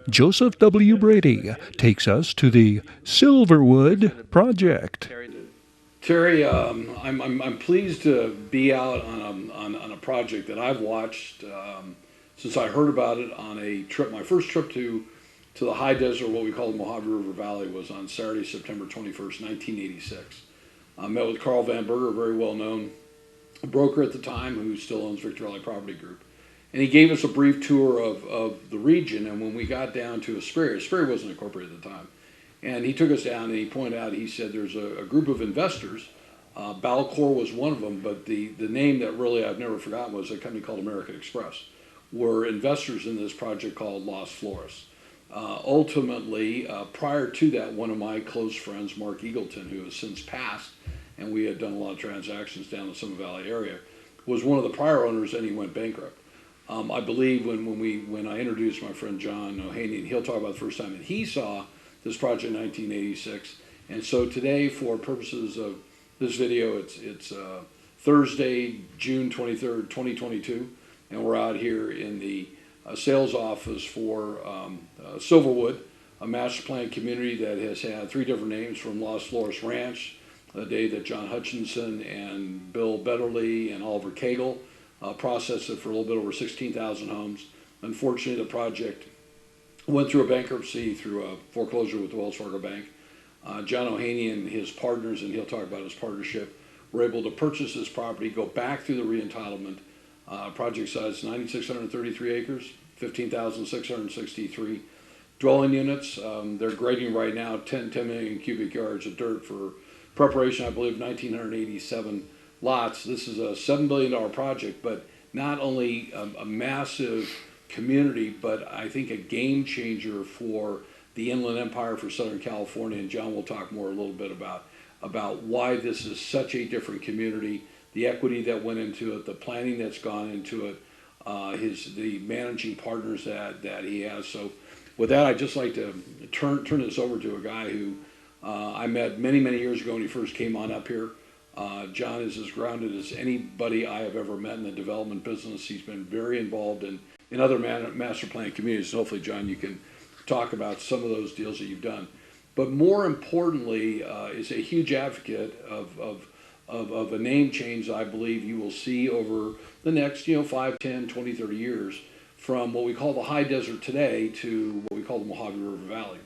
Joseph W. Brady takes us to the Silverwood project. Terry, I'm pleased to be out on a project that I've watched since I heard about it on a trip. My first trip to the high desert, what we call the Mojave River Valley, was on Saturday, September 21st, 1986. I met with Carl Van Berger, a very well-known broker at the time who still owns Victor Valley Property Group. And he gave us a brief tour of the region, and when we got down to Hesperia, Hesperia wasn't incorporated at the time, and he took us down and he pointed out, he said there's a group of investors, Balcor was one of them, but the name that really I've never forgotten was a company called American Express, were investors in this project called Las Flores. Ultimately, prior to that, one of my close friends, Mark Eagleton, who has since passed, and we had done a lot of transactions down in the Summit Valley area, was one of the prior owners, and he went bankrupt. I believe when I introduced my friend John Ohanian, he'll talk about the first time that he saw this project in 1986. And so today, for purposes of this video, it's Thursday, June 23rd, 2022, and we're out here in the sales office for Silverwood, a master plan community that has had three different names, from Las Flores Ranch, the day that John Hutchinson and Bill Betterly and Oliver Cagle processed it for a little bit over 16,000 homes. Unfortunately, the project went through a bankruptcy, through a foreclosure with the Wells Fargo Bank. John Ohanian and his partners, and he'll talk about his partnership, were able to purchase this property, go back through the re-entitlement. Project size 9,633 acres, 15,663 dwelling units. They're grading right now 10 million cubic yards of dirt for preparation, I believe, 1,987 lots. This is a $7 billion project, but not only a massive community, but I think a game changer for the Inland Empire, for Southern California. And John will talk more a little bit about why this is such a different community, the equity that went into it, the planning that's gone into it, the managing partners that he has. So with that, I'd just like to turn this over to a guy who I met many years ago when he first came on up here. John is as grounded as anybody I have ever met in the development business. He's been very involved in other master plan communities. So hopefully, John, you can talk about some of those deals that you've done. But more importantly, is a huge advocate of a name change that I believe you will see over the next 5, 10, 20, 30 years, from what we call the high desert today to what we call the Mojave River Valley.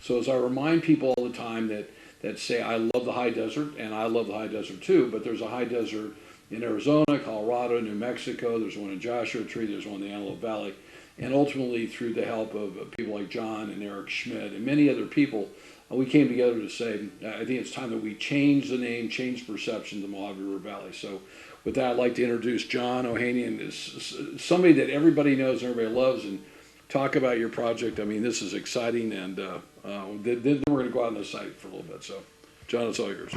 So as I remind people all the time that say, I love the high desert, and I love the high desert too, but there's a high desert in Arizona, Colorado, New Mexico, there's one in Joshua Tree, there's one in the Antelope Valley, and ultimately through the help of people like John and Eric Schmidt and many other people, we came together to say, I think it's time that we change the name, change perception of the Mojave River Valley. So with that, I'd like to introduce John Ohanian, somebody that everybody knows and everybody loves, and talk about your project. I mean, this is exciting, and then we're going to go out on the site for a little bit. So, John, it's all yours.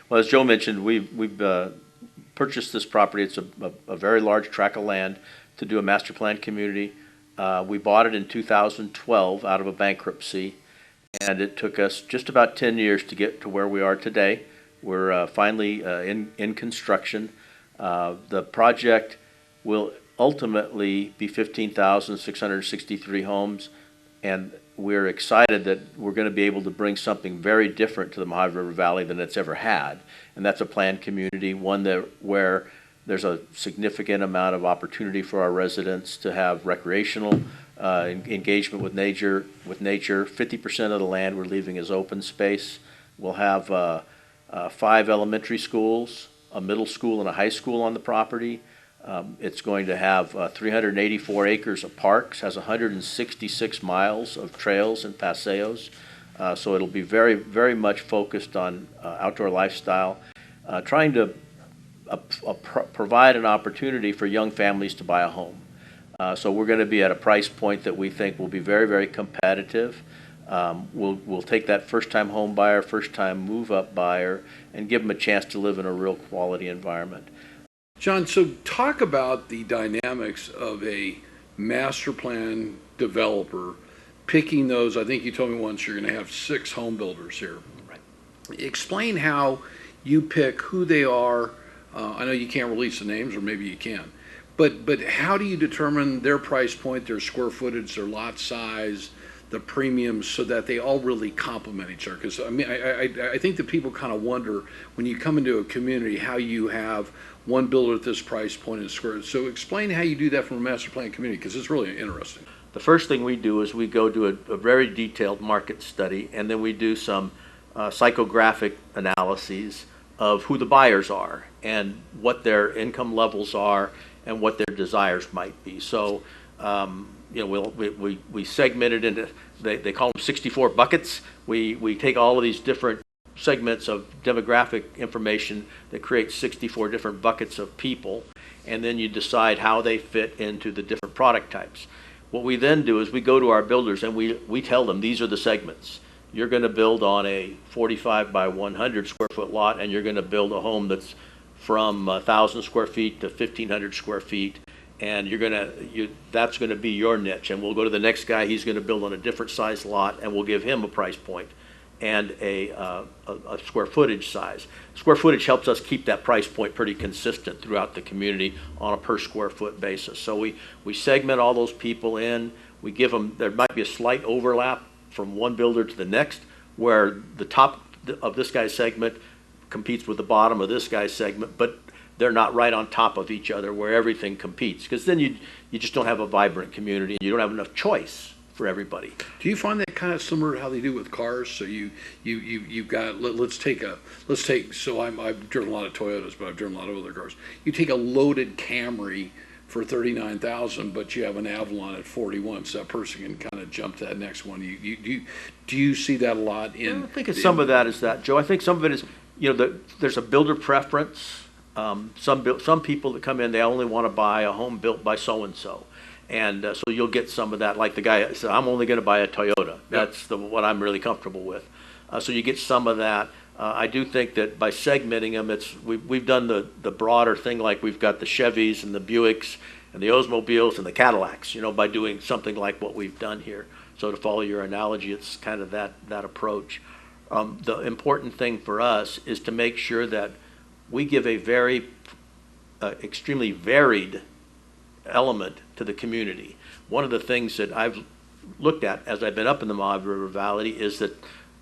Well, as Joe mentioned, we've purchased this property. It's a very large tract of land to do a master plan community. We bought it in 2012 out of a bankruptcy, and it took us just about 10 years to get to where we are today. We're finally in construction. The project will ultimately be 15,663 homes, and we're excited that we're going to be able to bring something very different to the Mojave River Valley than it's ever had, and that's a planned community, one where there's a significant amount of opportunity for our residents to have recreational engagement with nature. 50% of the land we're leaving as open space. We'll have 5 elementary schools, a middle school, and a high school on the property. It's going to have 384 acres of parks, has 166 miles of trails and paseos. So it'll be very much focused on outdoor lifestyle, trying to provide an opportunity for young families to buy a home. So we're going to be at a price point that we think will be very competitive. We'll take that first-time home buyer, first-time move-up buyer, and give them a chance to live in a real quality environment. John, so talk about the dynamics of a master plan developer picking those. I think you told me once you're going to have 6 home builders here. Right. Explain how you pick who they are. I know you can't release the names, or maybe you can, But how do you determine their price point, their square footage, their lot size, the premiums, so that they all really complement each other? Because I mean, I think that people kind of wonder when you come into a community how you have one builder at this price point and square. So explain how you do that from a master plan community, because it's really interesting. The first thing we do is we go do a very detailed market study, and then we do some psychographic analyses of who the buyers are and what their income levels are and what their desires might be. So, you know, we segment it into, they call them 64 buckets. We take all of these different segments of demographic information that create 64 different buckets of people, and then you decide how they fit into the different product types. What we then do is we go to our builders and we tell them these are the segments. You're going to build on a 45 by 100 square foot lot, and you're going to build a home that's from 1,000 square feet to 1,500 square feet, and that's going to be your niche. And we'll go to the next guy. He's going to build on a different size lot, and we'll give him a price point and a square footage size. Square footage helps us keep that price point pretty consistent throughout the community on a per square foot basis. So we segment all those people in. We give them, there might be a slight overlap from one builder to the next, where the top of this guy's segment competes with the bottom of this guy's segment, but they're not right on top of each other where everything competes, because then you just don't have a vibrant community and you don't have enough choice for everybody. Do you find that kind of similar to how they do with cars? So you've got, let's take, so I've driven a lot of Toyotas, but I've driven a lot of other cars. You take a loaded Camry for $39,000, but you have an Avalon at 41, so that person can kind of jump to that next one. Do you see that a lot in? I think some of that is that, Joe. I think some of it is, you know, there's a builder preference. Some people that come in, they only want to buy a home built by so-and-so. And so you'll get some of that, like the guy said, I'm only going to buy a Toyota. That's what I'm really comfortable with. So you get some of that. I do think that by segmenting them, we've done the broader thing, like we've got the Chevys and the Buicks and the Oldsmobiles and the Cadillacs, you know, by doing something like what we've done here. So to follow your analogy, it's kind of that approach. The important thing for us is to make sure that we give a very extremely varied element to the community. One of the things that I've looked at as I've been up in the Mojave River Valley is that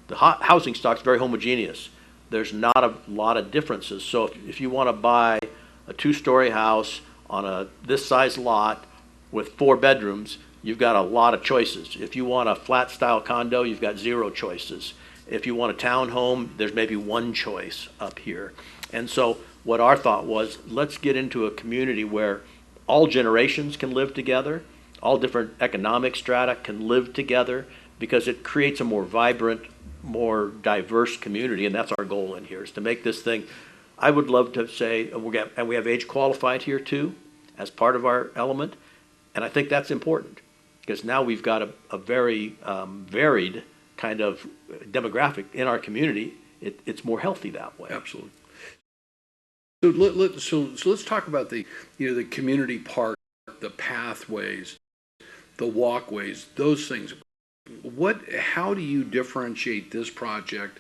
the housing stock is very homogeneous. There's not a lot of differences. So if you want to buy a two-story house on this size lot with 4 bedrooms, you've got a lot of choices. If you want a flat style condo, you've got 0 choices. If you want a townhome, there's maybe 1 choice up here. And so what our thought was, let's get into a community where all generations can live together, all different economic strata can live together, because it creates a more vibrant, more diverse community, and that's our goal in here, is to make this thing. I would love to say, and we have age qualified here too, as part of our element, and I think that's important, because now we've got a very varied kind of demographic in our community. It's more healthy that way. Absolutely. So let's talk about the community park, the pathways, the walkways, those things. How do you differentiate this project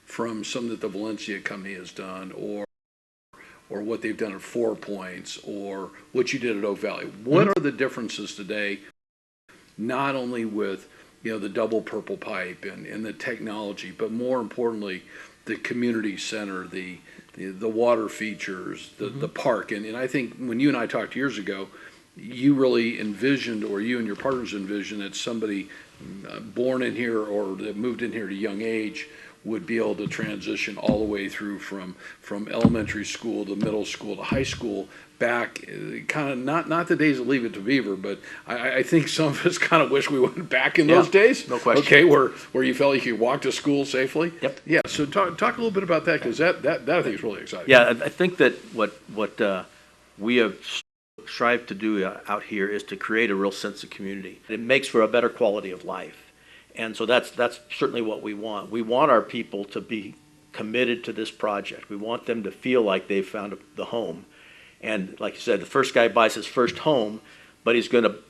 from some that the Valencia company has done, or what they've done at 4 Points, or what you did at Oak Valley? What are the differences today, not only with the double purple pipe and the technology, but more importantly, the community center, the water features, the park, and I think when you and I talked years ago, you really envisioned, or you and your partners envisioned, that somebody born in here or that moved in here at a young age would be able to transition all the way through from elementary school to middle school to high school, back kind of not the days of Leave It to Beaver, but I think some of us kind of wish we went back in those days. No question. Okay, where you felt you could walk to school safely. Yep. Yeah. So talk a little bit about that, because that I think is really exciting. Yeah, I think that what we have strived to do out here is to create a real sense of community. It makes for a better quality of life, and so that's certainly what we want. We want our people to be committed to this project. We want them to feel like they've found the home. And like you said, the first guy buys his first home, but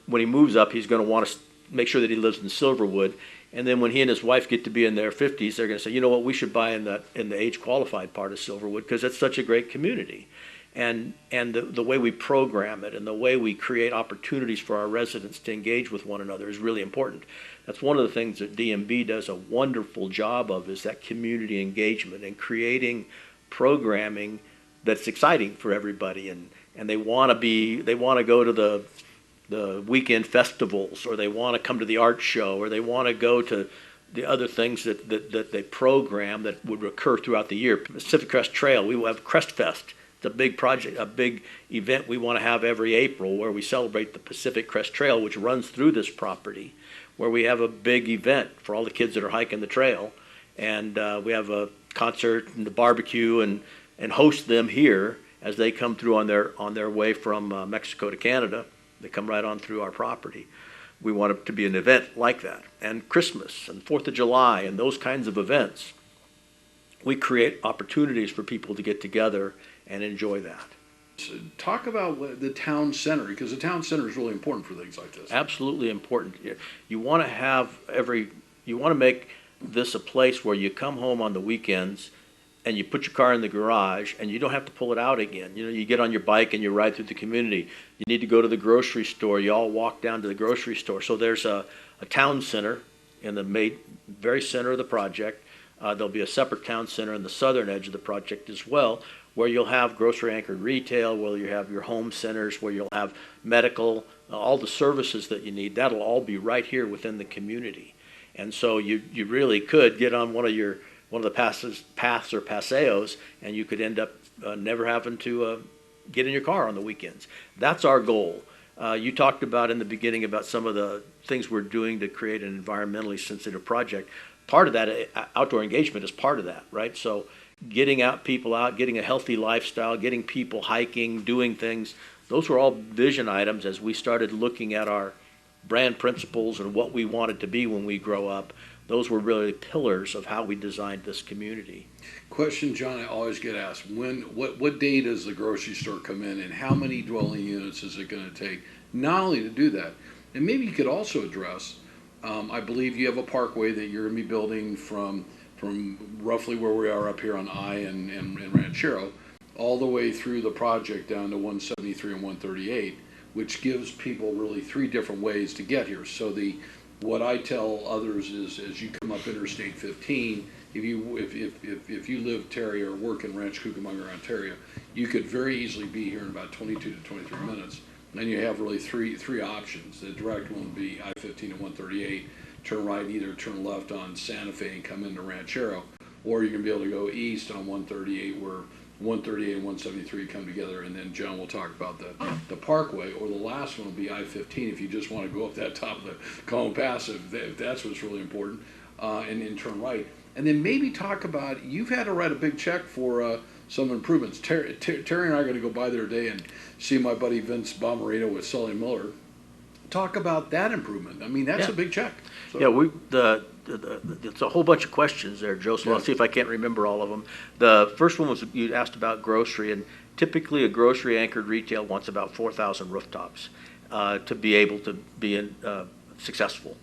when he moves up, he's going to want to make sure that he lives in Silverwood. And then when he and his wife get to be in their 50s, they're going to say, you know what, we should buy in the age qualified part of Silverwood, because it's such a great community. And the way we program it and the way we create opportunities for our residents to engage with one another is really important. That's one of the things that DMB does a wonderful job of, is that community engagement and creating programming that's exciting for everybody, and they want to go to the weekend festivals, or they want to come to the art show, or they want to go to the other things that they program that would occur throughout the year. Pacific Crest Trail, we will have Crest Fest. It's a big project, a big event we want to have every April, where we celebrate the Pacific Crest Trail, which runs through this property, where we have a big event for all the kids that are hiking the trail. And we have a concert and the barbecue and host them here as they come through on their way from Mexico to Canada. They come right on through our property. We want it to be an event like that. And Christmas and 4th of July and those kinds of events, we create opportunities for people to get together and enjoy that. So talk about the town center, because the town center is really important for things like this. Absolutely important. You want to make this a place where you come home on the weekends and you put your car in the garage and you don't have to pull it out again. You get on your bike and you ride through the community. You need to go to the grocery store, you all walk down to the grocery store. So there's a town center in the very center of the project. There'll be a separate town center in the southern edge of the project as well, where you'll have grocery anchored retail, where you have your home centers, where you'll have medical, all the services that you need. That'll all be right here within the community. And so you really could get on one of the paths or paseos, and you could end up never having to get in your car on the weekends. That's our goal. You talked about in the beginning about some of the things we're doing to create an environmentally sensitive project. Part of that, outdoor engagement is part of that, right? So getting people out, getting a healthy lifestyle, getting people hiking, doing things, those were all vision items as we started looking at our brand principles and what we wanted to be when we grow up. Those were really pillars of how we designed this community. Question, John, I always get asked, what day does the grocery store come in, and how many dwelling units is it going to take, not only to do that, and maybe you could also address, I believe you have a Parkway that you're going to be building from roughly where we are up here on I and Ranchero, all the way through the project down to 173 and 138, which gives people really 3 different ways to get here. So what I tell others is, as you come up Interstate 15, if you live, Terry, or work in Ranch Cucamonga, Ontario, you could very easily be here in about 22 to 23 minutes. And you have really three options. The direct one would be I-15 and 138, turn right, either turn left on Santa Fe and come into Ranchero, or you're going to be able to go east on 138, where 138 and 173 come together, and then John will talk about the Parkway, or the last one will be I-15 if you just want to go up that top of the Column Pass, if that's what's really important, and then turn right. And then maybe talk about, you've had to write a big check for some improvements. Terry and I are going to go by there today and see my buddy Vince Bomarito with Sully Miller. Talk about that improvement. I mean, that's a big check. So. Yeah, it's a whole bunch of questions there, Joe, so I'll see if I can't remember all of them. The first one was you asked about grocery, and typically a grocery anchored retail wants about 4,000 rooftops to be able to be successful.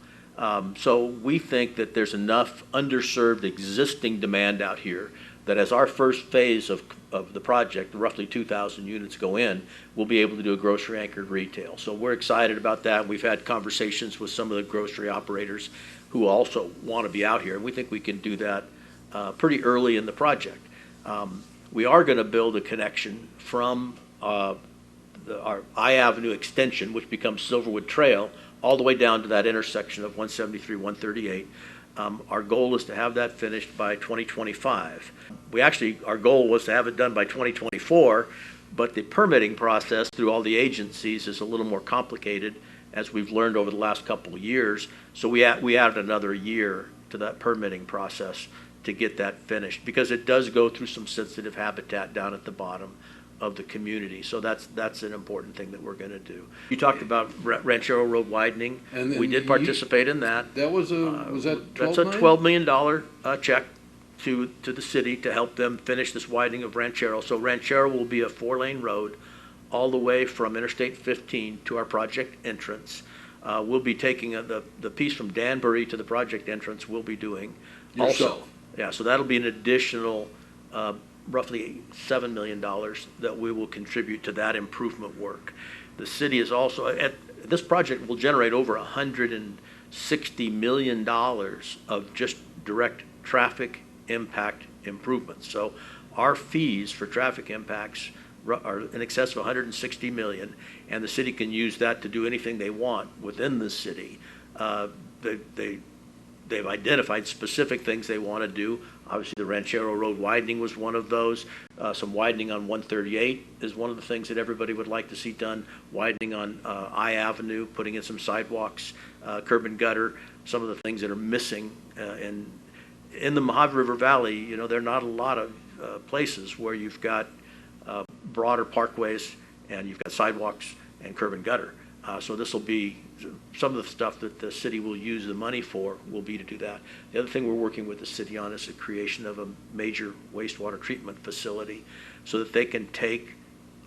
So we think that there's enough underserved existing demand out here that as our first phase of the project, roughly 2,000 units go in, we'll be able to do a grocery anchored retail. So we're excited about that. We've had conversations with some of the grocery operators who also want to be out here, and we think we can do that pretty early in the project. We are going to build a connection from our I Avenue extension, which becomes Silverwood Trail, all the way down to that intersection of 173, 138. Our goal is to have that finished by 2025. Our goal was to have it done by 2024, but the permitting process through all the agencies is a little more complicated, as we've learned over the last couple of years. So we added another year to that permitting process to get that finished, because it does go through some sensitive habitat down at the bottom of the community. So that's an important thing that we're going to do. You talked about Ranchero Road widening. And we did participate in that. That was that $12 That's a $12 million check to the city to help them finish this widening of Ranchero. So Ranchero will be a 4-lane road all the way from Interstate 15 to our project entrance. We'll be taking the piece from Danbury to the project entrance we'll be doing. Yourself. Yeah, so that'll be an additional roughly $7 million that we will contribute to that improvement work. The city is also, this project will generate over $160 million of just direct traffic impact improvements. So our fees for traffic impacts are in excess of $160 million, and the city can use that to do anything they want within the city. They've identified specific things they want to do. Obviously, the Ranchero Road widening was one of those. Some widening on 138 is one of the things that everybody would like to see done. Widening on I Avenue, putting in some sidewalks, curb and gutter, some of the things that are missing. And in the Mojave River Valley, you know, there are not a lot of places where you've got broader parkways and you've got sidewalks and curb and gutter. So this will be some of the stuff that the city will use the money for will be to do that. The other thing we're working with the city on is the creation of a major wastewater treatment facility so that they can take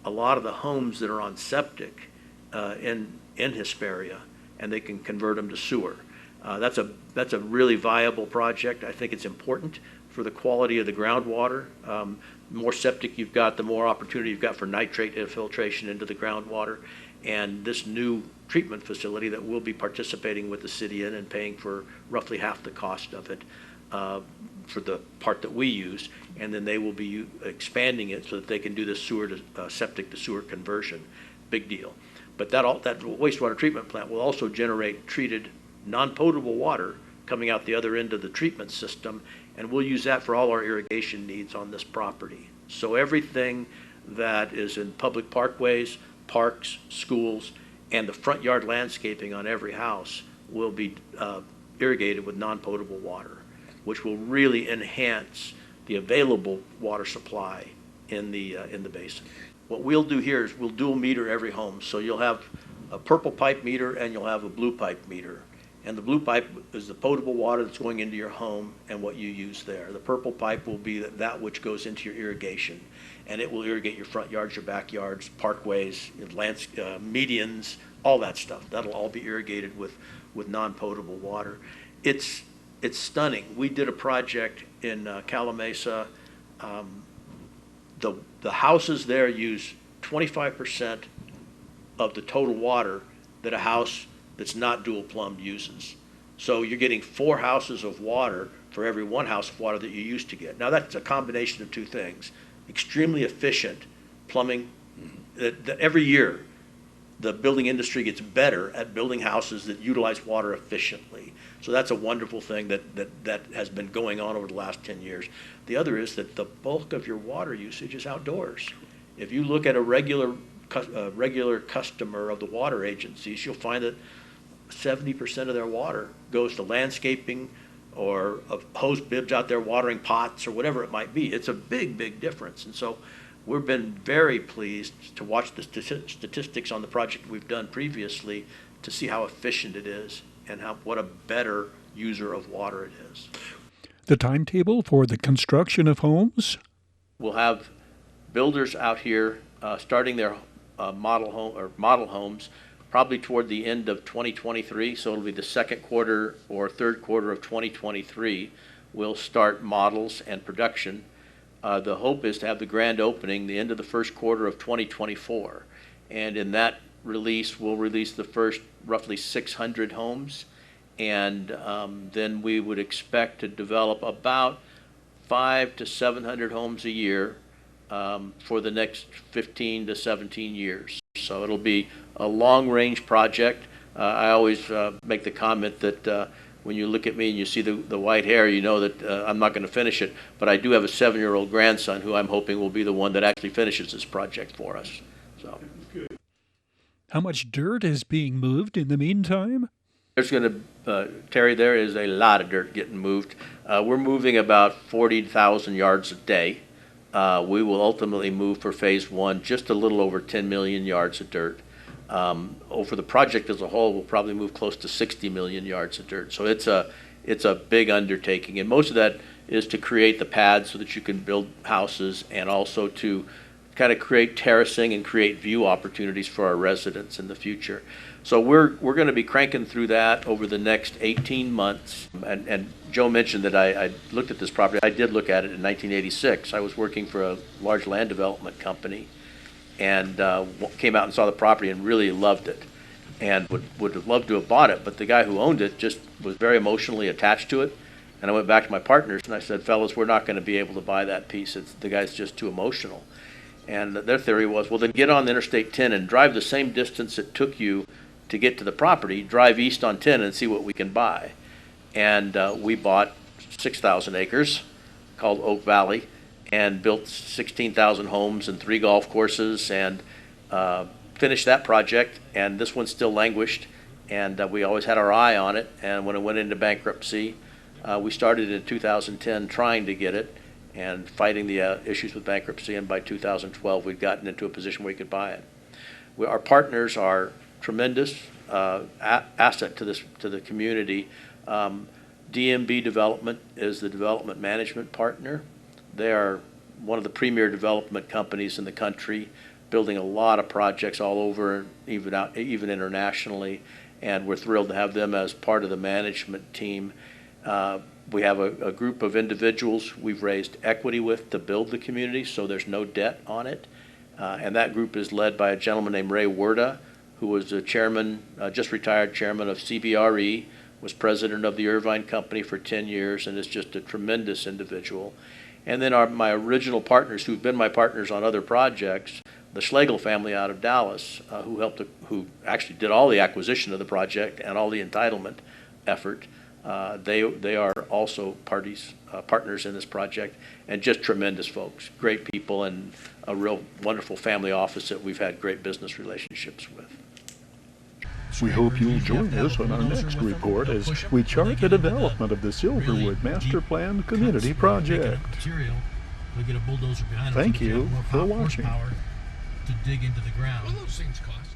a lot of the homes that are on septic in Hesperia and they can convert them to sewer. That's a really viable project. I think it's important for the quality of the groundwater. The more septic you've got, the more opportunity you've got for nitrate infiltration into the groundwater. And this new treatment facility that we'll be participating with the city in and paying for roughly half the cost of it for the part that we use, and then they will be expanding it so that they can do the sewer to septic to sewer conversion. Big deal. But that wastewater treatment plant will also generate treated non-potable water coming out the other end of the treatment system, and we'll use that for all our irrigation needs on this property. So everything that is in public parkways, parks, schools, and the front yard landscaping on every house will be irrigated with non-potable water, which will really enhance the available water supply in the basin. What we'll do here is we'll dual meter every home. So you'll have a purple pipe meter and you'll have a blue pipe meter. And the blue pipe is the potable water that's going into your home and what you use there. The purple pipe will be that which goes into your irrigation. And it will irrigate your front yards, your backyards, parkways, medians, all that stuff. That'll all be irrigated with non-potable water. It's stunning. We did a project in Calamasa. The houses there use 25% of the total water that a house that's not dual plumbed uses. So you're getting 4 houses of water for every 1 house of water that you used to get. Now that's a combination of 2 things. Extremely efficient plumbing. Every year, the building industry gets better at building houses that utilize water efficiently. So that's a wonderful thing that has been going on over the last 10 years. The other is that the bulk of your water usage is outdoors. If you look at a regular customer of the water agencies, you'll find that 70% of their water goes to landscaping or of hose bibs out there watering pots or whatever it might be. It's a big, big difference. And so we've been very pleased to watch the statistics on the project we've done previously to see how efficient it is and what a better user of water it is. The timetable for the construction of homes? We'll have builders out here starting their model homes probably toward the end of 2023, so it'll be the second quarter or third quarter of 2023. We'll start models and production. The hope is to have the grand opening the end of the first quarter of 2024. And in that release, we'll release the first roughly 600 homes. And then we would expect to develop about 500 to 700 homes a year for the next 15 to 17 years. So it'll be a long-range project. I always make the comment that when you look at me and you see the white hair, you know that I'm not going to finish it. But I do have a 7-year-old grandson who I'm hoping will be the one that actually finishes this project for us. So, How much dirt is being moved in the meantime? there's going to, Terry, there is a lot of dirt getting moved. We're moving about 40,000 yards a day. We will ultimately move for phase 1 just a little over 10 million yards of dirt. Over the project as a whole, we'll probably move close to 60 million yards of dirt. So it's a big undertaking, and most of that is to create the pads so that you can build houses and also to kind of create terracing and create view opportunities for our residents in the future. So we're going to be cranking through that over the next 18 months. And Joe mentioned that I looked at this property. I did look at it in 1986. I was working for a large land development company and came out and saw the property and really loved it and would have loved to have bought it. But the guy who owned it just was very emotionally attached to it. And I went back to my partners and I said, fellas, we're not going to be able to buy that piece. The guy's just too emotional. And their theory was, well, then get on the Interstate 10 and drive the same distance it took you to get to the property, drive east on 10 and see what we can buy. And we bought 6,000 acres called Oak Valley and built 16,000 homes and 3 golf courses and finished that project. And this one still languished. And we always had our eye on it. And when it went into bankruptcy, we started in 2010 trying to get it and fighting the issues with bankruptcy. And by 2012, we'd gotten into a position where we could buy it. Our partners are tremendous asset to the community. DMB Development is the development management partner. They are one of the premier development companies in the country, building a lot of projects all over, even internationally. And we're thrilled to have them as part of the management team. We have a group of individuals we've raised equity with to build the community, so there's no debt on it. And that group is led by a gentleman named Ray Werda, who was the chairman, just retired chairman of CBRE, was president of the Irvine Company for 10 years, and is just a tremendous individual. And then my original partners, who've been my partners on other projects, the Schlegel family out of Dallas, who actually did all the acquisition of the project and all the entitlement effort. They are also partners in this project, and just tremendous folks, great people, and a real wonderful family office that we've had great business relationships with. We hope you'll join us on our next report as we chart the development of the Silverwood Master Plan Community Project. Thank you for watching. To dig into the ground. Well, those things cost.